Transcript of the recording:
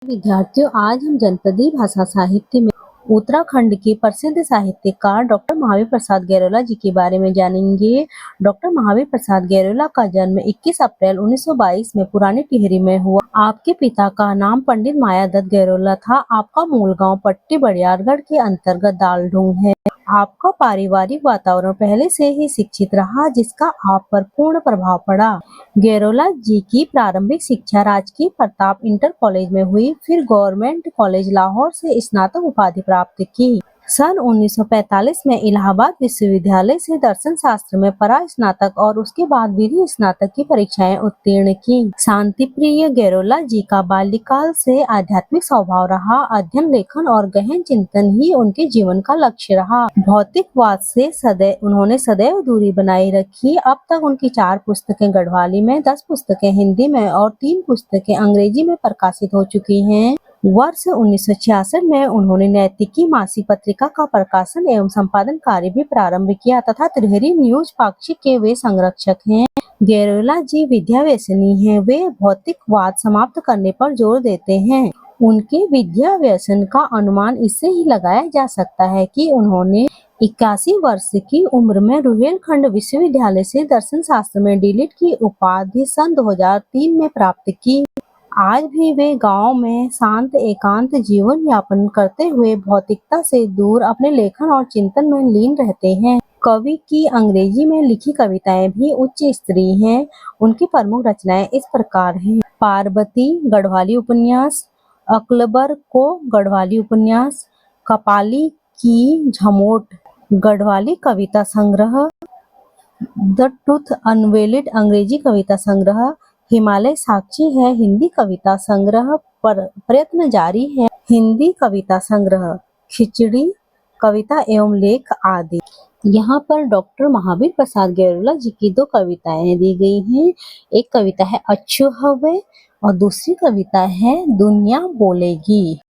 विद्यार्थियों, आज हम जनपदीय भाषा साहित्य में उत्तराखंड के प्रसिद्ध साहित्यकार डॉक्टर महावीर प्रसाद गैरोला जी के बारे में जानेंगे। डॉक्टर महावीर प्रसाद गैरोला का जन्म 21 अप्रैल 1922 में पुरानी टिहरी में हुआ। आपके पिता का नाम पंडित मायादत्त गैरोला था। आपका मूल गांव पट्टी बड़ियारगढ़ के अंतर्गत दालढूंग है। आपका पारिवारिक वातावरण पहले से ही शिक्षित रहा, जिसका आप पर पूर्ण प्रभाव पड़ा। गैरोला जी की प्रारंभिक शिक्षा राजकीय प्रताप इंटर कॉलेज में हुई, फिर गवर्नमेंट कॉलेज लाहौर से स्नातक उपाधि प्राप्त की। सन 1945 में इलाहाबाद विश्वविद्यालय से दर्शन शास्त्र में परा-स्नातक और उसके बाद विधि स्नातक की परीक्षाएं उत्तीर्ण की। शांति प्रिय गैरोला जी का बाल्यकाल से आध्यात्मिक स्वभाव रहा। अध्ययन, लेखन और गहन चिंतन ही उनके जीवन का लक्ष्य रहा। भौतिकवाद से उन्होंने सदैव दूरी बनाए रखी। अब तक उनकी 4 पुस्तकें गढ़वाली में, 10 पुस्तकें हिंदी में और 3 पुस्तकें अंग्रेजी में प्रकाशित हो चुकी हैं। वर्ष 1966 में उन्होंने नैतिकी मासिक पत्रिका का प्रकाशन एवं संपादन कार्य भी प्रारंभ किया तथा टिहरी न्यूज पाक्षिक के वे संरक्षक हैं। गैरोला जी विद्या व्यसनी हैं। वे भौतिकवाद समाप्त करने पर जोर देते हैं। उनके विद्या व्यसन का अनुमान इससे ही लगाया जा सकता है कि उन्होंने 81 वर्ष की उम्र में रुहेलखंड विश्वविद्यालय से दर्शन शास्त्र में डीलिट की उपाधि सन 2003 में प्राप्त की। आज भी वे गांव में शांत एकांत जीवन यापन करते हुए भौतिकता से दूर अपने लेखन और चिंतन में लीन रहते हैं। कवि की अंग्रेजी में लिखी कविताएं भी उच्च स्तरीय हैं। उनकी प्रमुख रचनाएं इस प्रकार हैं: पार्वती गढ़वाली उपन्यास, अकबर को गढ़वाली उपन्यास, कपाली की झमोट गढ़वाली कविता संग्रह, द ट्रूथ अनवेल्ड अंग्रेजी कविता संग्रह, हिमालय साक्षी है हिंदी कविता संग्रह, प्रयत्न जारी है हिंदी कविता संग्रह, खिचड़ी कविता एवं लेख आदि। यहाँ पर डॉक्टर महावीर प्रसाद गैरोला जी की 2 कविताएं दी गई हैं। एक कविता है अच्छू हवे और दूसरी कविता है दुनिया बोलेगी।